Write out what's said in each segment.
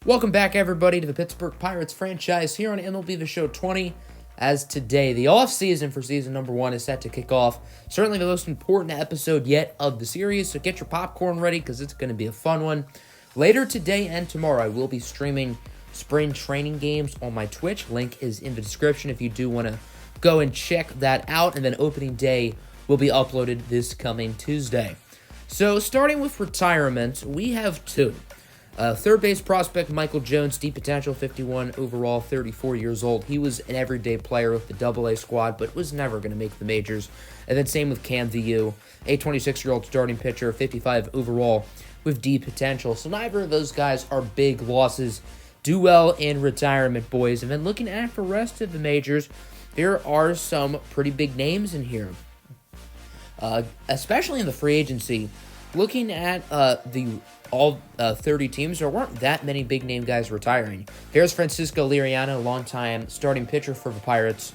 Welcome back, everybody, to the Pittsburgh Pirates franchise here on MLB The Show 20. As today, the off-season for season number 1 is set to kick off. Certainly the most important episode yet of the series, so get your popcorn ready because it's going to be a fun one. Later today and tomorrow, I will be streaming spring training games on my Twitch. Link is in the description if you do want to go and check that out. And then opening day will be uploaded this coming Tuesday. So starting with retirement, we have two. Third base prospect Michael Jones, deep potential, 51 overall, 34 years old. He was an everyday player with the AA squad, but was never going to make the majors. And then same with Cam VU, a 26-year-old starting pitcher, 55 overall, with deep potential. So neither of those guys are big losses. Do well in retirement, boys. And then looking at the rest of the majors, there are some pretty big names in here, especially in the free agency. Looking at all 30 teams, there weren't that many big-name guys retiring. There's Francisco Liriano, longtime starting pitcher for the Pirates,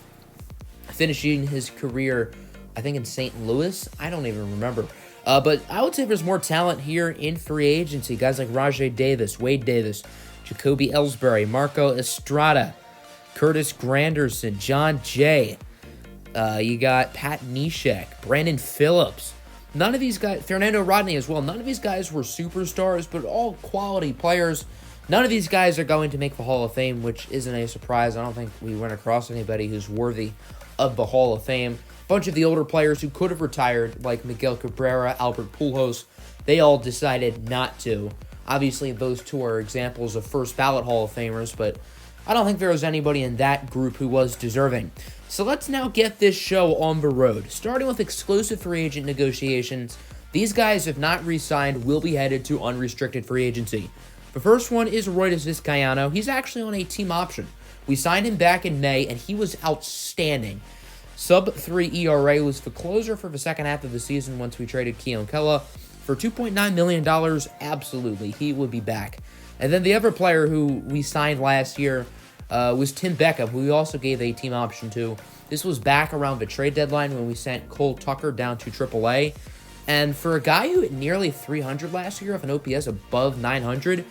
finishing his career, I think, in St. Louis. I don't even remember. But I would say there's more talent here in free agency. Guys like Rajai Davis, Wade Davis, Jacoby Ellsbury, Marco Estrada, Curtis Granderson, John Jay. You got Pat Neshek, Brandon Phillips. None of these guys, Fernando Rodney as well, none of these guys were superstars, but all quality players. None of these guys are going to make the Hall of Fame, which isn't a surprise. I don't think we run across anybody who's worthy of the Hall of Fame. A bunch of the older players who could have retired, like Miguel Cabrera, Albert Pujols, they all decided not to. Obviously, those two are examples of first-ballot Hall of Famers, but I don't think there was anybody in that group who was deserving. So let's now get this show on the road. Starting with exclusive free agent negotiations, these guys, if not re-signed, will be headed to unrestricted free agency. The first one is Roydes Vizcaino. He's actually on a team option. We signed him back in May, and he was outstanding. Sub-3 ERA was the closer for the second half of the season once we traded Keon Kela. For $2.9 million, absolutely, he would be back. And then the other player who we signed last year was Tim Beckham, who we also gave a team option to. This was back around the trade deadline when we sent Cole Tucker down to AAA. And for a guy who hit nearly 300 last year with an OPS above 900,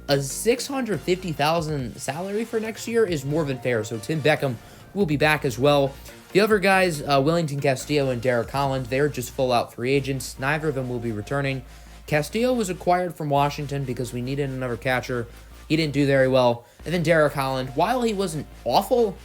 a $650,000 salary for next year is more than fair. So Tim Beckham will be back as well. The other guys, Wellington Castillo and Derek Holland, they're just full-out free agents. Neither of them will be returning. Castillo was acquired from Washington because we needed another catcher. He didn't do very well. And then Derek Holland, while he wasn't awful,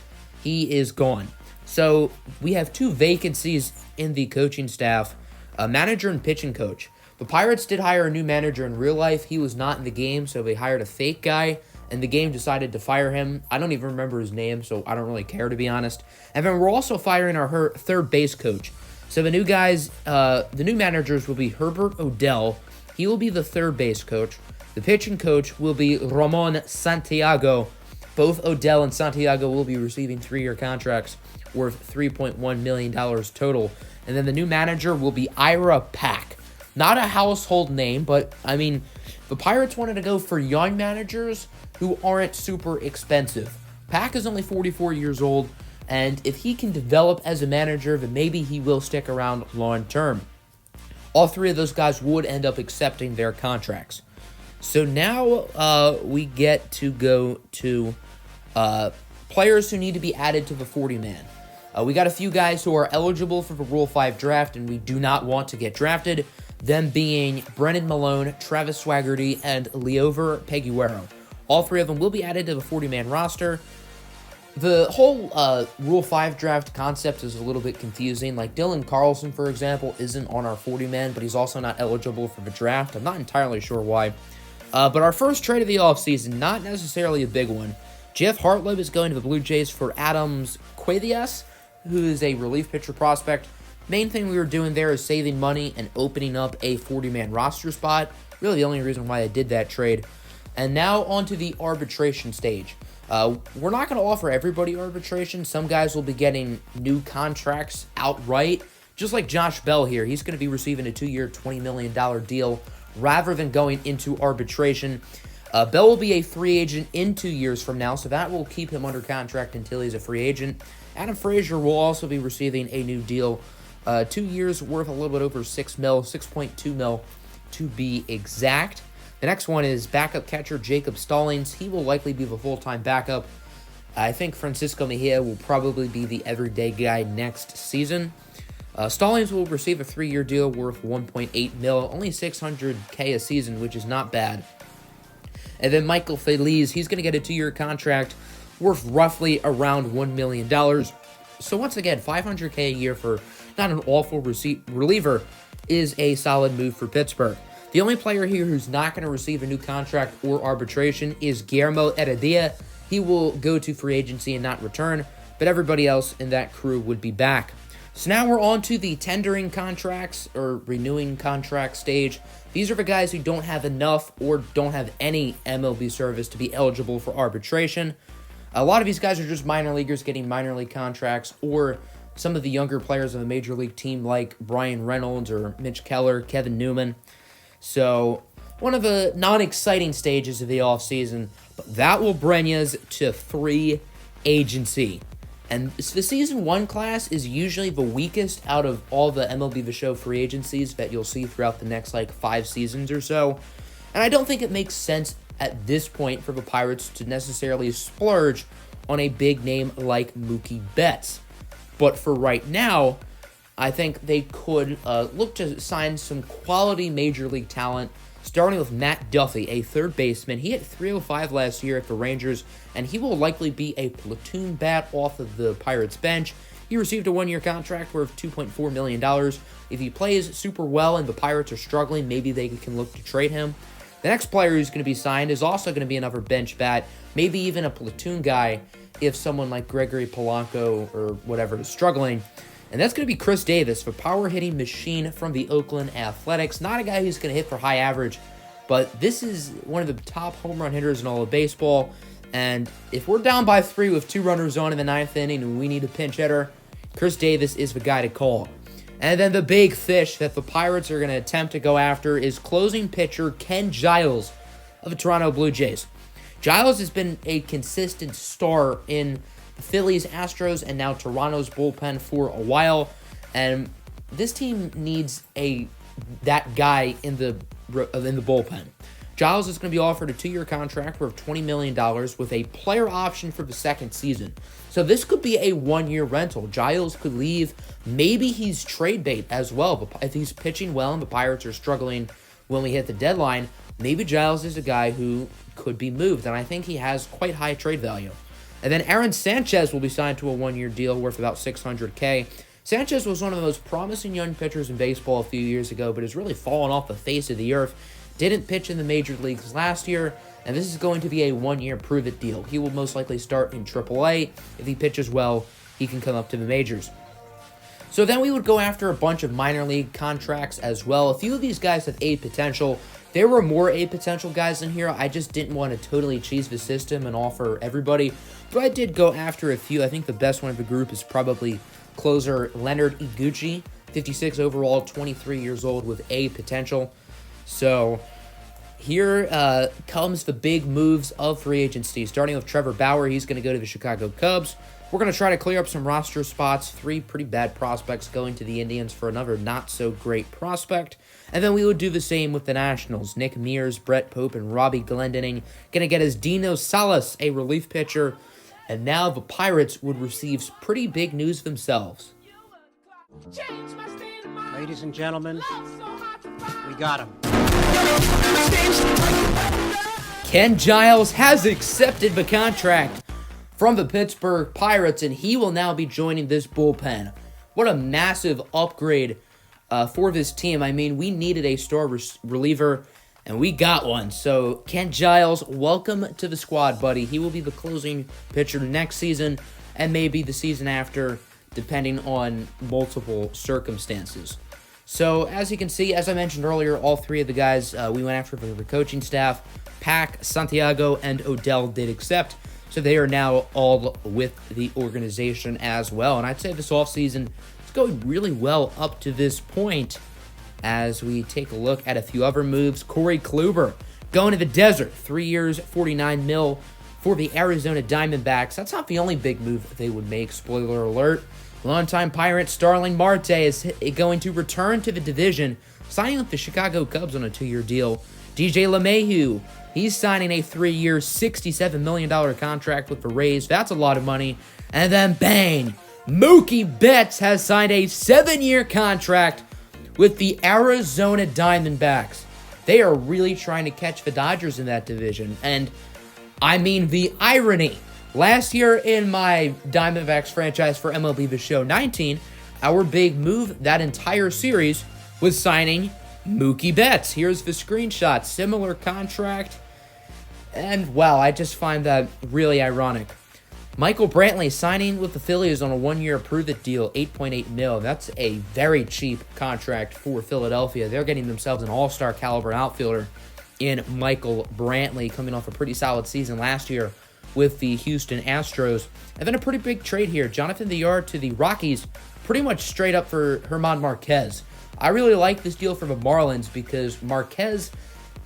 he is gone. So we have two vacancies in the coaching staff, a manager and pitching coach. The Pirates did hire a new manager in real life. He was not in the game, so they hired a fake guy, and the game decided to fire him. I don't even remember his name, so I don't really care, to be honest. And then we're also firing our third base coach. So the new guys, the new managers will be Herbert Odell. He will be the third base coach. The pitching coach will be Ramon Santiago. Both Odell and Santiago will be receiving 3-year contracts worth $3.1 million total. And then the new manager will be Ira Pack. Not a household name, but, I mean, the Pirates wanted to go for young managers who aren't super expensive. Pack is only 44 years old, and if he can develop as a manager, then maybe he will stick around long term. All three of those guys would end up accepting their contracts. So now we get to go to players who need to be added to the 40-man. We got a few guys who are eligible for the Rule 5 draft, and we do not want to get drafted, them being Brennan Malone, Travis Swaggerty, and Leover Peguero. All three of them will be added to the 40-man roster. The whole Rule 5 draft concept is a little bit confusing. Like Dylan Carlson, for example, isn't on our 40-man, but he's also not eligible for the draft. I'm not entirely sure why. But our first trade of the offseason, not necessarily a big one. Jeff Hartlow is going to the Blue Jays for Adams Quavias, who is a relief pitcher prospect. Main thing we were doing there is saving money and opening up a 40-man roster spot. Really the only reason why I did that trade. And now onto the arbitration stage. We're not going to offer everybody arbitration. Some guys will be getting new contracts outright. Just like Josh Bell here, he's going to be receiving a 2-year, $20 million deal rather than going into arbitration. Bell will be a free agent in 2 years from now, so that will keep him under contract until he's a free agent. Adam Frazier will also be receiving a new deal, 2 years worth a little bit over $6 million, $6.2 million to be exact. The next one is backup catcher Jacob Stallings. He will likely be the full-time backup. I think Francisco Mejia will probably be the everyday guy next season. Stallings will receive a 3-year deal worth $1.8 million, only $600K a season, which is not bad. And then Michael Feliz, he's going to get a 2-year contract worth roughly around $1 million. So once again, $500K a year for not an awful reliever is a solid move for Pittsburgh. The only player here who's not going to receive a new contract or arbitration is Guillermo Heredia. He will go to free agency and not return, but everybody else in that crew would be back. So now we're on to the tendering contracts or renewing contract stage. These are the guys who don't have enough or don't have any MLB service to be eligible for arbitration. A lot of these guys are just minor leaguers getting minor league contracts, or some of the younger players of a major league team like Brian Reynolds or Mitch Keller, Kevin Newman. So one of the non-exciting stages of the offseason, but that will bring us to free agency. And the Season 1 class is usually the weakest out of all the MLB The Show free agencies that you'll see throughout the next, 5 seasons or so. And I don't think it makes sense at this point for the Pirates to necessarily splurge on a big name like Mookie Betts. But for right now, I think they could look to sign some quality Major League talent, starting with Matt Duffy, a third baseman. He hit .305 last year at the Rangers, and he will likely be a platoon bat off of the Pirates bench. He received a 1-year contract worth $2.4 million. If he plays super well and the Pirates are struggling, maybe they can look to trade him. The next player who's going to be signed is also going to be another bench bat, maybe even a platoon guy if someone like Gregory Polanco or whatever is struggling. And that's going to be Chris Davis, the power-hitting machine from the Oakland Athletics. Not a guy who's going to hit for high average, but this is one of the top home run hitters in all of baseball. And if we're down by 3 with 2 runners on in the 9th inning and we need a pinch hitter, Chris Davis is the guy to call. And then the big fish that the Pirates are going to attempt to go after is closing pitcher Ken Giles of the Toronto Blue Jays. Giles has been a consistent star in the Phillies, Astros, and now Toronto's bullpen for a while, and this team needs that guy in the bullpen. Giles is going to be offered a 2-year contract worth $20 million with a player option for the second season. So this could be a 1-year rental. Giles could leave. Maybe he's trade bait as well. But if he's pitching well and the Pirates are struggling when we hit the deadline, maybe Giles is a guy who could be moved, and I think he has quite high trade value. And then Aaron Sanchez will be signed to a 1-year deal worth about $600K. Sanchez was one of the most promising young pitchers in baseball a few years ago, but has really fallen off the face of the earth. Didn't pitch in the major leagues last year, and this is going to be a 1-year prove-it deal. He will most likely start in AAA. If he pitches well, he can come up to the majors. So then we would go after a bunch of minor league contracts as well. A few of these guys have A potential. There were more A potential guys in here. I just didn't want to totally cheese the system and offer everybody. But I did go after a few. I think the best one of the group is probably closer Leonard Iguchi, 56 overall, 23 years old with A potential. So here comes the big moves of free agency. Starting with Trevor Bauer, he's going to go to the Chicago Cubs. We're going to try to clear up some roster spots. 3 pretty bad prospects going to the Indians for another not-so-great prospect. And then we would do the same with the Nationals. Nick Mears, Brett Pope, and Robbie Glendening going to get us Dino Salas, a relief pitcher. And now the Pirates would receive pretty big news themselves. Ladies and gentlemen, we got him. Ken Giles has accepted the contract from the Pittsburgh Pirates, and he will now be joining this bullpen. What a massive upgrade for this team. I mean, we needed a star reliever, and we got one. So, Ken Giles, welcome to the squad, buddy. He will be the closing pitcher next season, and maybe the season after, depending on multiple circumstances. So, as you can see, as I mentioned earlier, all 3 of the guys we went after for the coaching staff, Pac, Santiago, and Odell did accept. So they are now all with the organization as well. And I'd say this offseason is going really well up to this point. As we take a look at a few other moves, Corey Kluber going to the desert, 3 years, $49 million for the Arizona Diamondbacks. That's not the only big move they would make, spoiler alert. Longtime Pirate Starling Marte is going to return to the division, signing with the Chicago Cubs on a 2-year deal. DJ LeMahieu, he's signing a 3-year, $67 million contract with the Rays. That's a lot of money. And then bang, Mookie Betts has signed a 7-year contract with the Arizona Diamondbacks. They are really trying to catch the Dodgers in that division. And I mean the irony. Last year in my Diamondbacks franchise for MLB The Show 19, our big move that entire series was signing Mookie Betts. Here's the screenshot. Similar contract. And wow, I just find that really ironic. Michael Brantley signing with the Phillies on a 1-year prove-it deal, $8.8 million. That's a very cheap contract for Philadelphia. They're getting themselves an all-star caliber outfielder in Michael Brantley, coming off a pretty solid season last year with the Houston Astros. And then a pretty big trade here. Jonathan Villar to the Rockies, pretty much straight up for German Marquez. I really like this deal for the Marlins because Marquez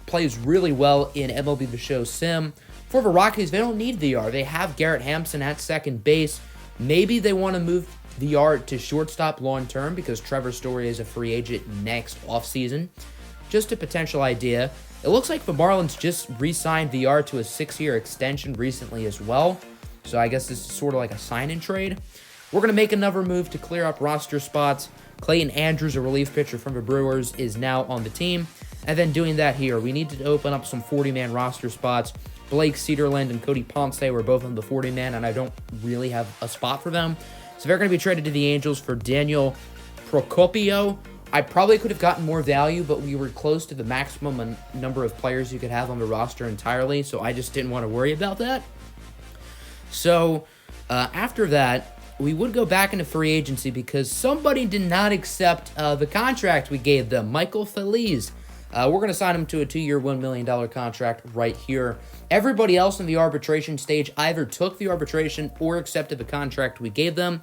plays really well in MLB The Show Sim. For the Rockies, they don't need VR. They have Garrett Hampson at second base. Maybe they want to move VR to shortstop long-term because Trevor Story is a free agent next offseason. Just a potential idea. It looks like the Marlins just re-signed VR to a 6-year extension recently as well. So I guess this is sort of like a sign-in trade. We're going to make another move to clear up roster spots. Clayton Andrews, a relief pitcher from the Brewers, is now on the team. And then doing that here, we need to open up some 40-man roster spots. Blake Cederland and Cody Ponce were both on the 40-man, and I don't really have a spot for them. So they're going to be traded to the Angels for Daniel Procopio. I probably could have gotten more value, but we were close to the maximum number of players you could have on the roster entirely, so I just didn't want to worry about that. So after that, we would go back into free agency because somebody did not accept the contract we gave them, Michael Feliz. We're going to sign him to a 2-year, $1 million contract right here. Everybody else in the arbitration stage either took the arbitration or accepted the contract we gave them.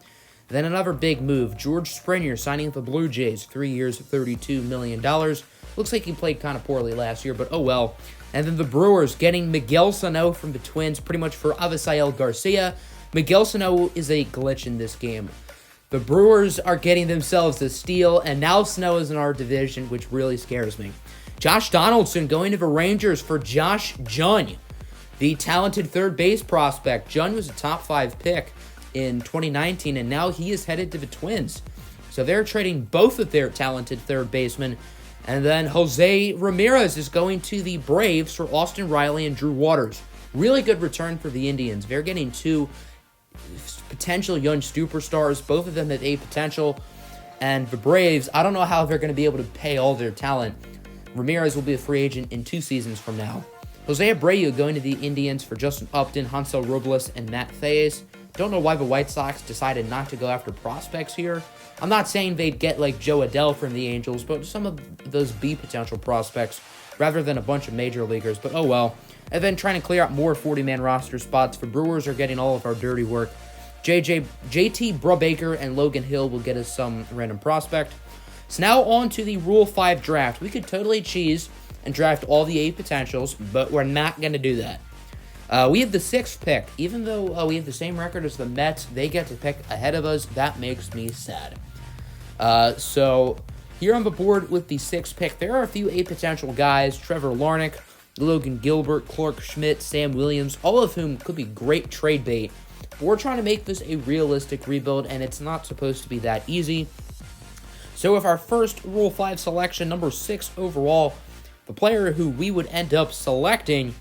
Then another big move, George Springer signing with the Blue Jays, 3 years, $32 million. Looks like he played kind of poorly last year, but oh well. And then the Brewers getting Miguel Sano from the Twins, pretty much for Avisail Garcia. Miguel Sano is a glitch in this game. The Brewers are getting themselves a steal, and now Sano is in our division, which really scares me. Josh Donaldson going to the Rangers for Josh Jung, the talented third base prospect. Jung was a top 5 pick in 2019, and now he is headed to the Twins. So they're trading both of their talented third basemen. And then Jose Ramirez is going to the Braves for Austin Riley and Drew Waters. Really good return for the Indians. They're getting 2 potential young superstars. Both of them have a potential. And the Braves, I don't know how they're going to be able to pay all their talent. Ramirez will be a free agent in 2 seasons from now. Jose Abreu going to the Indians for Justin Upton, Hansel Robles, and Matt Thaiss. Don't know why the White Sox decided not to go after prospects here. I'm not saying they'd get like Joe Adele from the Angels, but some of those B potential prospects rather than a bunch of major leaguers, but oh well. And then trying to clear out more 40-man roster spots. The Brewers are getting all of our dirty work. JT Brubaker and Logan Hill will get us some random prospect. So now on to the Rule 5 draft. We could totally cheese and draft all the 8 potentials, but we're not going to do that. We have the 6th pick. Even though we have the same record as the Mets, they get to pick ahead of us. That makes me sad. So here on the board with the 6th pick, there are a few 8 potential guys. Trevor Larnach, Logan Gilbert, Clark Schmidt, Sam Williams, all of whom could be great trade bait. But we're trying to make this a realistic rebuild, and it's not supposed to be that easy. So with our first Rule 5 selection, number 6 overall, the player who we would end up selecting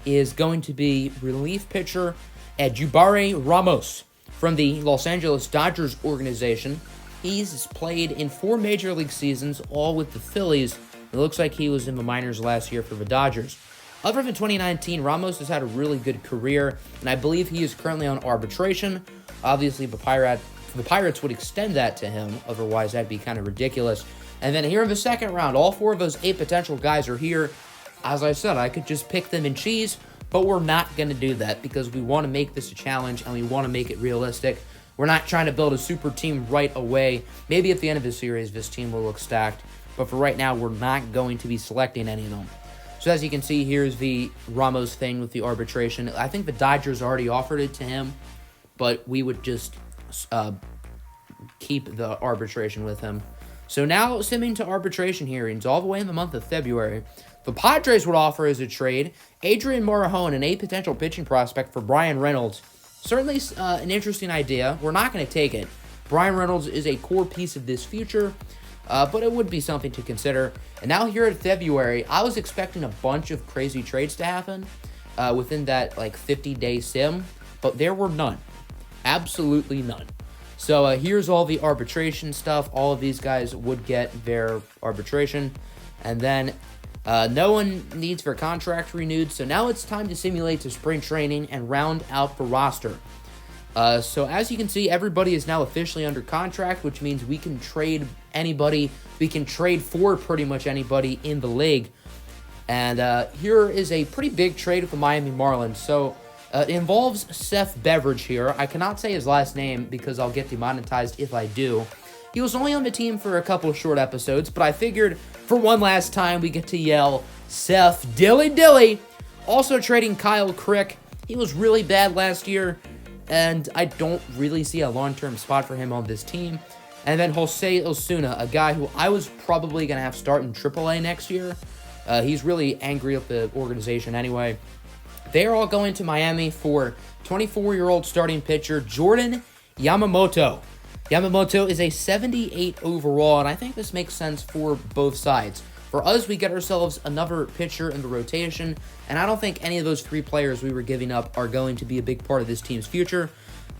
is going to be relief pitcher Edubare Ramos from the Los Angeles Dodgers organization. He's played in 4 major league seasons, all with the Phillies. It looks like he was in the minors last year for the Dodgers. Other than 2019, Ramos has had a really good career, and I believe he is currently on arbitration. Obviously, the Pirates would extend that to him, otherwise that'd be kind of ridiculous. And then here in the second round, all 4 of those 8 potential guys are here. As I said, I could just pick them and cheese, but we're not going to do that because we want to make this a challenge and we want to make it realistic. We're not trying to build a super team right away. Maybe at the end of the series, this team will look stacked, but for right now, we're not going to be selecting any of them. So as you can see, here's the Ramos thing with the arbitration. I think the Dodgers already offered it to him, but we would just keep the arbitration with him. So now simming to arbitration hearings all the way in the month of February. The Padres would offer as a trade Adrian Morejon and a potential pitching prospect for Brian Reynolds. Certainly an interesting idea. We're not going to take it. Brian Reynolds is a core piece of this future, but it would be something to consider. And now here in February, I was expecting a bunch of crazy trades to happen within that 50-day sim, but there were none. Absolutely none. So here's all the arbitration stuff. All of these guys would get their arbitration. And then no one needs their contract renewed. So now it's time to simulate to spring training and round out the roster. So as you can see, everybody is now officially under contract, which means we can trade anybody. We can trade for pretty much anybody in the league. And here is a pretty big trade with the Miami Marlins. So it involves Seth Beveridge here. I cannot say his last name because I'll get demonetized if I do. He was only on the team for a couple short episodes, but I figured for one last time we get to yell, Seth Dilly. Also trading Kyle Crick. He was really bad last year, and I don't really see a long-term spot for him on this team. And then Jose Osuna, a guy who I was probably going to have start in AAA next year. He's really angry at the organization anyway. They are all going to Miami for 24-year-old starting pitcher Jordan Yamamoto. Yamamoto is a 78 overall, and I think this makes sense for both sides. For us, we get ourselves another pitcher in the rotation, and I don't think any of those three players we were giving up are going to be a big part of this team's future.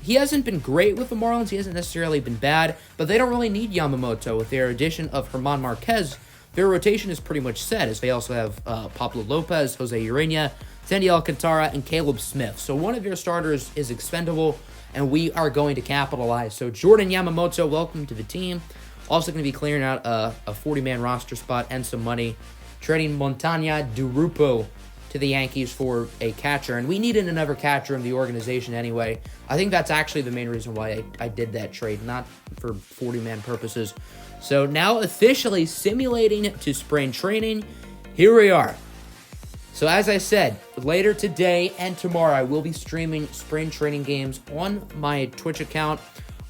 He hasn't been great with the Marlins. He hasn't necessarily been bad, but they don't really need Yamamoto. With their addition of German Marquez, their rotation is pretty much set, as they also have Pablo Lopez, Jose Urena, Sandy Alcantara, and Caleb Smith. So one of your starters is expendable, and we are going to capitalize. So Jordan Yamamoto, welcome to the team. Also going to be clearing out a 40-man roster spot and some money. Trading Montana Durupo to the Yankees for a catcher. And we needed another catcher in the organization anyway. I think that's actually the main reason why I did that trade, not for 40-man purposes. So now officially simulating to spring training. Here we are. So as I said, later today and tomorrow, I will be streaming spring training games on my Twitch account.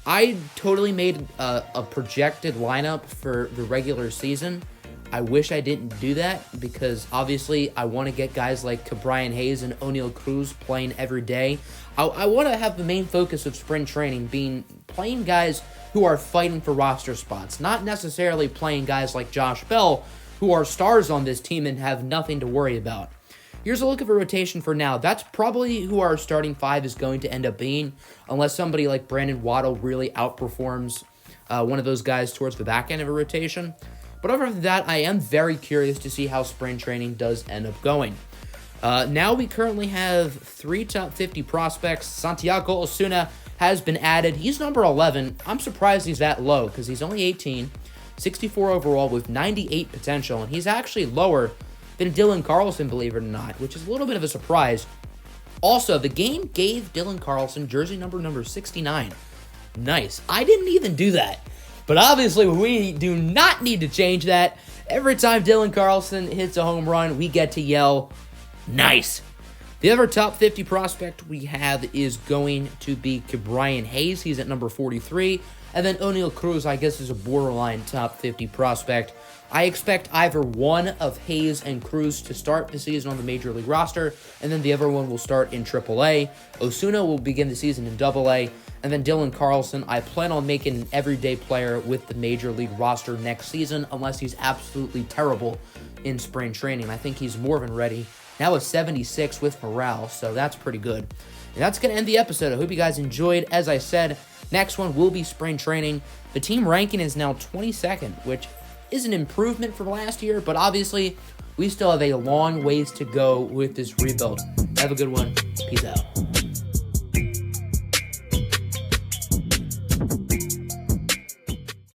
I totally made a projected lineup for the regular season. I wish I didn't do that because obviously I want to get guys like Brian Hayes and O'Neal Cruz playing every day. I want to have the main focus of spring training being playing guys who are fighting for roster spots, not necessarily playing guys like Josh Bell, who are stars on this team and have nothing to worry about. Here's a look at the rotation for now. That's probably who our starting five is going to end up being, unless somebody like Brandon Waddle really outperforms one of those guys towards the back end of a rotation. But other than that, I am very curious to see how spring training does end up going. Now we currently have 3 top 50 prospects. Santiago Osuna has been added. He's number 11. I'm surprised he's that low because he's only 18, 64 overall with 98 potential, and he's actually lower than Dylan Carlson, believe it or not, which is a little bit of a surprise. Also, the game gave Dylan Carlson jersey number 69. Nice. I didn't even do that. But obviously, we do not need to change that. Every time Dylan Carlson hits a home run, we get to yell, nice. The other top 50 prospect we have is going to be Brian Hayes. He's at number 43. And then O'Neal Cruz, I guess, is a borderline top 50 prospect. I expect either one of Hayes and Cruz to start the season on the Major League roster, and then the other one will start in AAA. Osuna will begin the season in AA, and then Dylan Carlson, I plan on making an everyday player with the Major League roster next season, unless he's absolutely terrible in spring training. I think he's more than ready. Now a 76 with morale, so that's pretty good. And that's going to end the episode. I hope you guys enjoyed. As I said, next one will be spring training. The team ranking is now 22nd, which is an improvement from last year, but obviously we still have a long ways to go with this rebuild. Have a good one. Peace out.